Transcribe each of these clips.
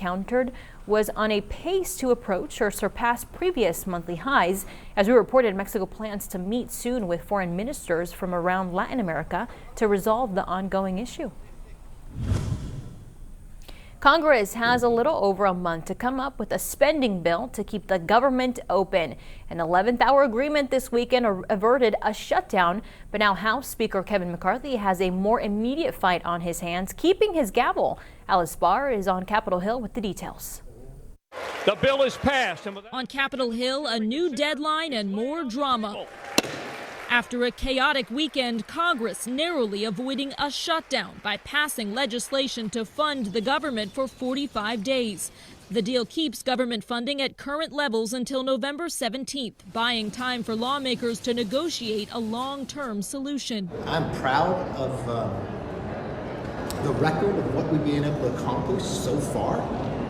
encountered was on a pace to approach or surpass previous monthly highs. As we reported, Mexico plans to meet soon with foreign ministers from around Latin America to resolve the ongoing issue. Congress has a little over a month to come up with a spending bill to keep the government open. An 11th-hour agreement this weekend averted a shutdown, but now House Speaker Kevin McCarthy has a more immediate fight on his hands, keeping his gavel. Alice Barr is on Capitol Hill with the details. The bill is passed. On Capitol Hill, a new deadline and more drama. After a chaotic weekend, Congress narrowly avoiding a shutdown by passing legislation to fund the government for 45 days. The deal keeps government funding at current levels until November 17th, buying time for lawmakers to negotiate a long-term solution. I'm proud of the record of what we've been able to accomplish so far.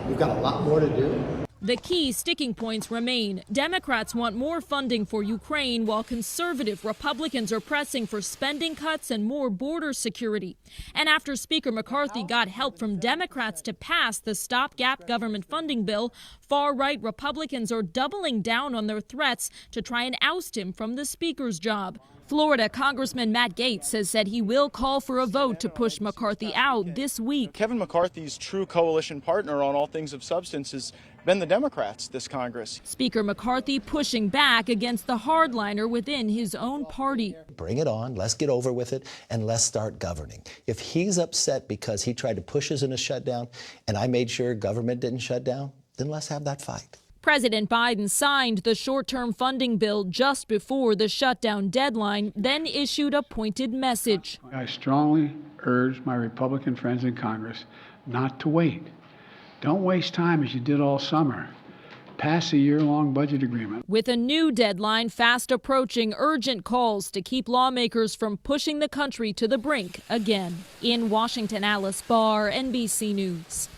We've got a lot more to do. The key sticking points remain. Democrats want more funding for Ukraine, while conservative Republicans are pressing for spending cuts and more border security. And after Speaker McCarthy got help from Democrats to pass the stopgap government funding bill, far-right Republicans are doubling down on their threats to try and oust him from the Speaker's job. Florida Congressman Matt Gaetz has said he will call for a vote to push McCarthy out this week. Kevin McCarthy's true coalition partner on all things of substance has been the Democrats this Congress. Speaker McCarthy pushing back against the hardliner within his own party. Bring it on, let's get over with it, and let's start governing. If he's upset because he tried to push us in a shutdown and I made sure government didn't shut down, then let's have that fight. President Biden signed the short-term funding bill just before the shutdown deadline, then issued a pointed message. I strongly urge my Republican friends in Congress not to wait. Don't waste time as you did all summer. Pass a year-long budget agreement. With a new deadline fast approaching, urgent calls to keep lawmakers from pushing the country to the brink again. In Washington, Alice Barr, NBC News.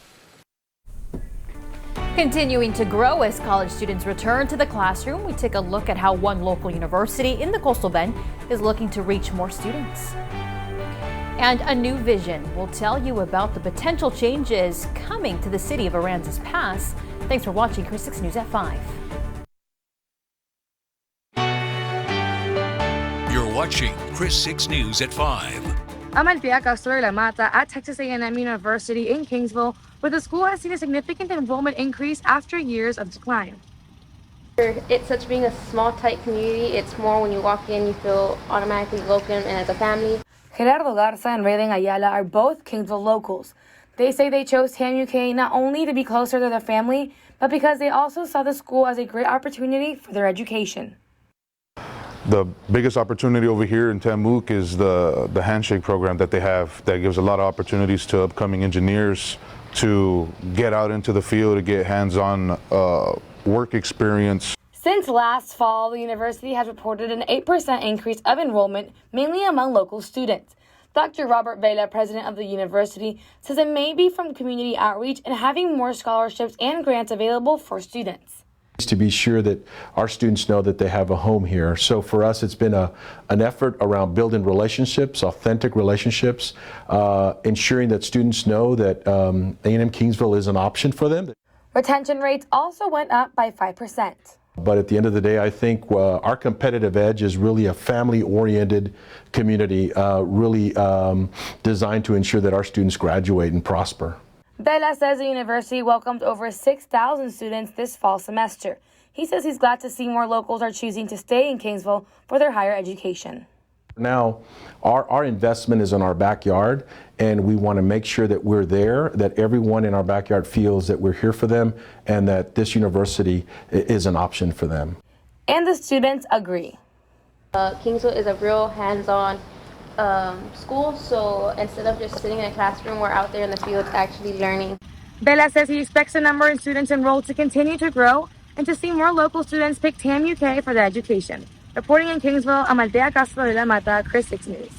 Continuing to grow as college students return to the classroom, we take a look at how one local university in the Coastal Bend is looking to reach more students. And a new vision will tell you about the potential changes coming to the city of Aransas Pass. Thanks for watching Chris 6 News at 5. You're watching Chris 6 News at 5. I'm at Bgca at Texas A&M University in Kingsville, where the school has seen a significant enrollment increase after years of decline. It's such being a small, tight community. It's more when you walk in, you feel automatically welcome and as a family. Gerardo Garza and Raylen Ayala are both Kingsville locals. They say they chose TAMUK not only to be closer to their family, but because they also saw the school as a great opportunity for their education. The biggest opportunity over here in TAMUK is the handshake program that they have that gives a lot of opportunities to upcoming engineers to get out into the field, to get hands-on work experience. Since last fall, the university has reported an 8% increase of enrollment, mainly among local students. Dr. Robert Vela, president of the university, says it may be from community outreach and having more scholarships and grants available for students. To be sure that our students know that they have a home here. So for us, it's been an effort around building relationships, authentic relationships, ensuring that students know that A&M Kingsville is an option for them. Retention rates also went up by 5%. But at the end of the day, I think our competitive edge is really a family-oriented community, really designed to ensure that our students graduate and prosper. Vela says the university welcomed over 6,000 students this fall semester. He says he's glad to see more locals are choosing to stay in Kingsville for their higher education. Now, our investment is in our backyard, and we want to make sure that we're there, that everyone in our backyard feels that we're here for them, and that this university is an option for them. And the students agree. Kingsville is a real hands-on school, so instead of just sitting in a classroom, we're out there in the field actually learning. Vela says he expects the number of students enrolled to continue to grow and to see more local students pick TAMUK for their education. Reporting in Kingsville, I'm at Bgca Chris 6 News.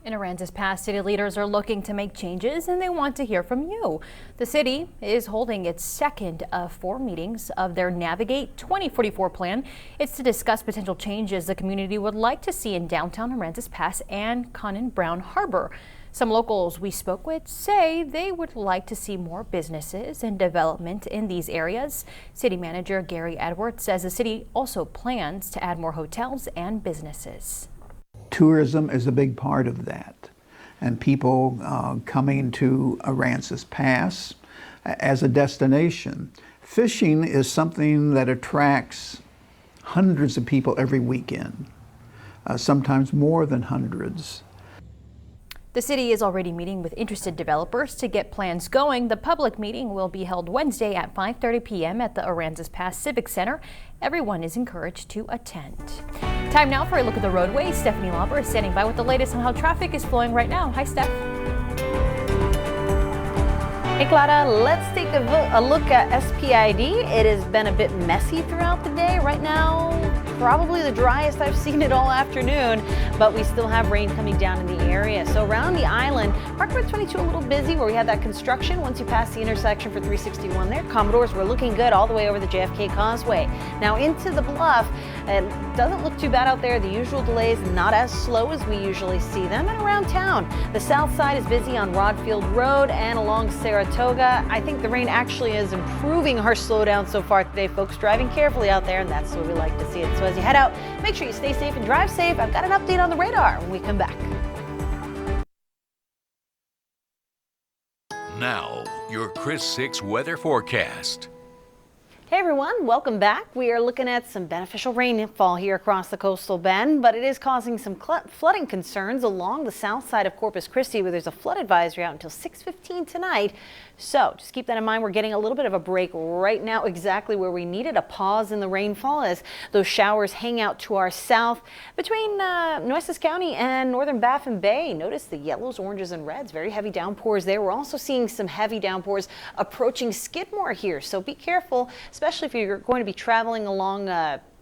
In Aransas Pass, city leaders are looking to make changes and they want to hear from you. The city is holding its second of 4 meetings of their Navigate 2044 plan. It's to discuss potential changes the community would like to see in downtown Aransas Pass and Conan Brown Harbor. Some locals we spoke with say they would like to see more businesses and development in these areas. City Manager Gary Edwards says the city also plans to add more hotels and businesses. Tourism is a big part of that, and people coming to Aransas Pass as a destination. Fishing is something that attracts hundreds of people every weekend, sometimes more than hundreds. The city is already meeting with interested developers to get plans going. The public meeting will be held Wednesday at 5:30 p.m. at the Aransas Pass Civic Center. Everyone is encouraged to attend. Time now for a look at the roadways. Stephanie Lauber is standing by with the latest on how traffic is flowing right now. Hi, Steph. Hey Clara, let's take a look at SPID. It has been a bit messy throughout the day. Right now, probably the driest I've seen it all afternoon, but we still have rain coming down in the area. So around the island, Parkway 22 a little busy where we had that construction. Once you pass the intersection for 361 there, Commodores were looking good all the way over the JFK Causeway. Now into the Bluff, it doesn't look too bad out there. The usual delays not as slow as we usually see them. And around town, the south side is busy on Rodfield Road and along Saratoga. I think the rain actually is improving our slowdown so far today, folks. Driving carefully out there, and that's what we like to see it. So as you head out, make sure you stay safe and drive safe. I've got an update on the radar when we come back. Now, your Chris 6 weather forecast. Hey everyone, welcome back. We are looking at some beneficial rainfall here across the coastal bend, but it is causing some flooding concerns along the south side of Corpus Christi, where there's a flood advisory out until 6:15 tonight. So just keep that in mind. We're getting a little bit of a break right now, exactly where we needed a pause in the rainfall as those showers hang out to our south between Nueces County and northern Baffin Bay. Notice the yellows, oranges, and reds. Very heavy downpours there. We're also seeing some heavy downpours approaching Skidmore here, so be careful, especially if you're going to be traveling along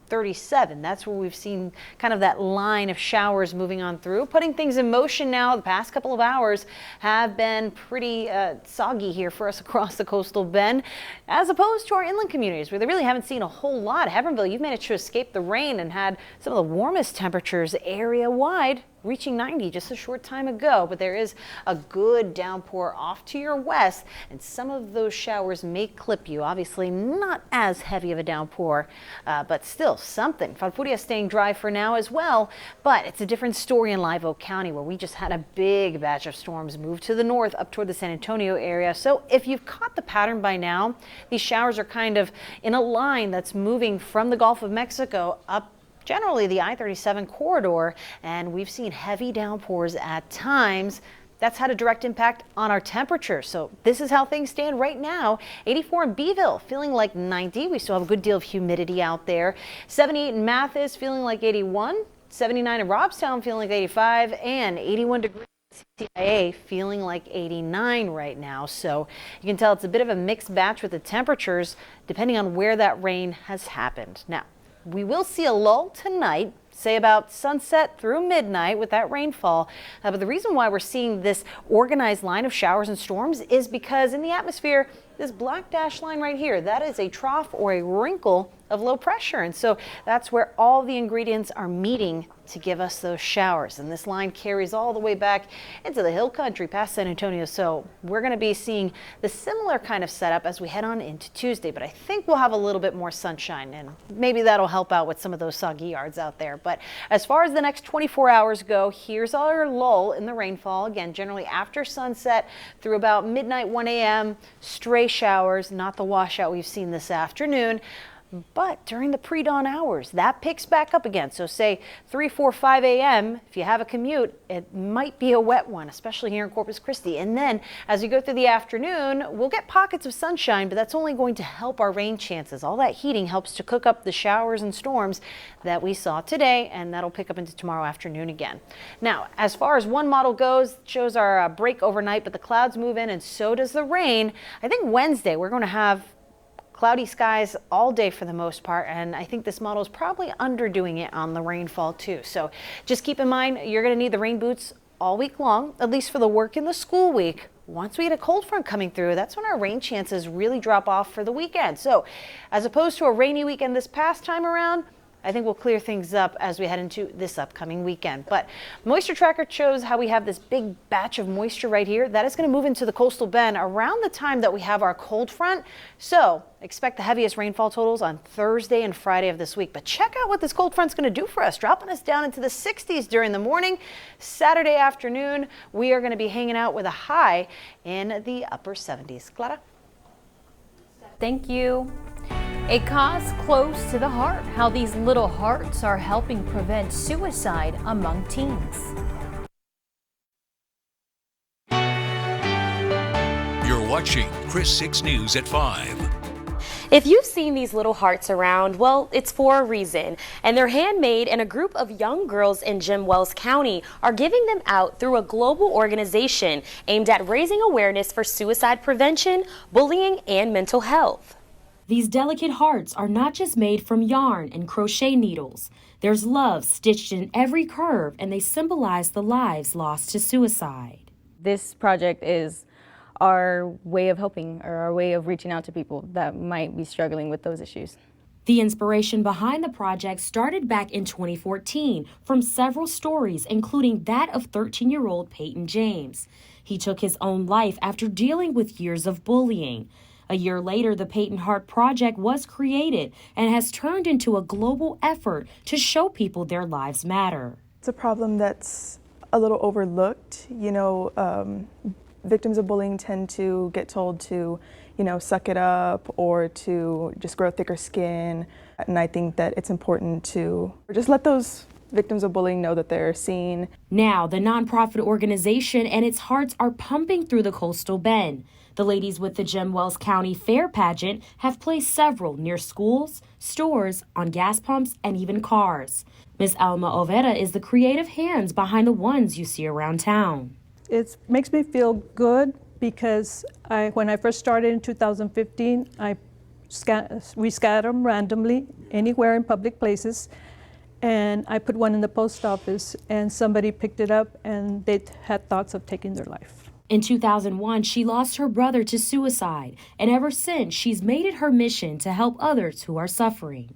37. That's where we've seen kind of that line of showers moving on through. Putting things in motion now. The past couple of hours have been pretty soggy here for us across the coastal bend, as opposed to our inland communities where they really haven't seen a whole lot. Hebbronville, you've managed to escape the rain and had some of the warmest temperatures area-wide, reaching 90 just a short time ago, but there is a good downpour off to your west, and some of those showers may clip you. Obviously not as heavy of a downpour, but still something. Falfuria staying dry for now as well, but it's a different story in Live Oak County, where we just had a big batch of storms move to the north up toward the San Antonio area. So if you've caught the pattern by now, these showers are kind of in a line that's moving from the Gulf of Mexico up generally the I-37 corridor, and we've seen heavy downpours at times. That's had a direct impact on our temperature. So this is how things stand right now. 84 in Beeville, feeling like 90. We still have a good deal of humidity out there. 78 in Mathis, feeling like 81. 79 in Robstown, feeling like 85, and 81 degrees. CIA feeling like 89 right now. So you can tell it's a bit of a mixed batch with the temperatures depending on where that rain has happened. Now, we will see a lull tonight, say about sunset through midnight with that rainfall. But the reason why we're seeing this organized line of showers and storms is because in the atmosphere, this black dash line right here, that is a trough or a wrinkle of low pressure. And so that's where all the ingredients are meeting to give us those showers. And this line carries all the way back into the hill country past San Antonio. So we're going to be seeing the similar kind of setup as we head on into Tuesday. But I think we'll have a little bit more sunshine, and maybe that'll help out with some of those soggy yards out there. But as far as the next 24 hours go, here's our lull in the rainfall. Again, generally after sunset through about midnight, 1 a.m., stray showers, not the washout we've seen this afternoon. But during the pre-dawn hours, that picks back up again. So say 3, 4, 5 a.m., if you have a commute, it might be a wet one, especially here in Corpus Christi. And then as we go through the afternoon, we'll get pockets of sunshine, but that's only going to help our rain chances. All that heating helps to cook up the showers and storms that we saw today, and that'll pick up into tomorrow afternoon again. Now, as far as one model goes, it shows our break overnight, but the clouds move in and so does the rain. I think Wednesday we're going to have cloudy skies all day for the most part, and I think this model is probably underdoing it on the rainfall too. So just keep in mind, you're going to need the rain boots all week long, at least for the work in the school week. Once we get a cold front coming through, that's when our rain chances really drop off for the weekend. So as opposed to a rainy weekend this past time around, I think we'll clear things up as we head into this upcoming weekend. But Moisture Tracker shows how we have this big batch of moisture right here. That is going to move into the coastal bend around the time that we have our cold front. So expect the heaviest rainfall totals on Thursday and Friday of this week. But check out what this cold front's going to do for us, dropping us down into the 60s during the morning. Saturday afternoon, we are going to be hanging out with a high in the upper 70s. Clara? Thank you. A cause close to the heart, how these little hearts are helping prevent suicide among teens. You're watching Chris 6 News at 5. If you've seen these little hearts around, well, it's for a reason. And they're handmade, and a group of young girls in Jim Wells County are giving them out through a global organization aimed at raising awareness for suicide prevention, bullying, and mental health. These delicate hearts are not just made from yarn and crochet needles. There's love stitched in every curve, and they symbolize the lives lost to suicide. This project is our way of helping, or our way of reaching out to people that might be struggling with those issues. The inspiration behind the project started back in 2014 from several stories, including that of 13-year-old Peyton James. He took his own life after dealing with years of bullying. A year later, the Peyton Heart Project was created and has turned into a global effort to show people their lives matter. It's a problem that's a little overlooked. Victims of bullying tend to get told to, suck it up or to just grow thicker skin. And I think that it's important to just let those victims of bullying know that they're seen. Now, the nonprofit organization and its hearts are pumping through the coastal bend. The ladies with the Jim Wells County Fair pageant have placed several near schools, stores, on gas pumps, and even cars. Ms. Alma Overa is the creative hands behind the ones you see around town. It makes me feel good because when I first started in 2015, we scattered them randomly anywhere in public places, and I put one in the post office, and somebody picked it up, and they had thoughts of taking their life. In 2001, she lost her brother to suicide, and ever since, she's made it her mission to help others who are suffering.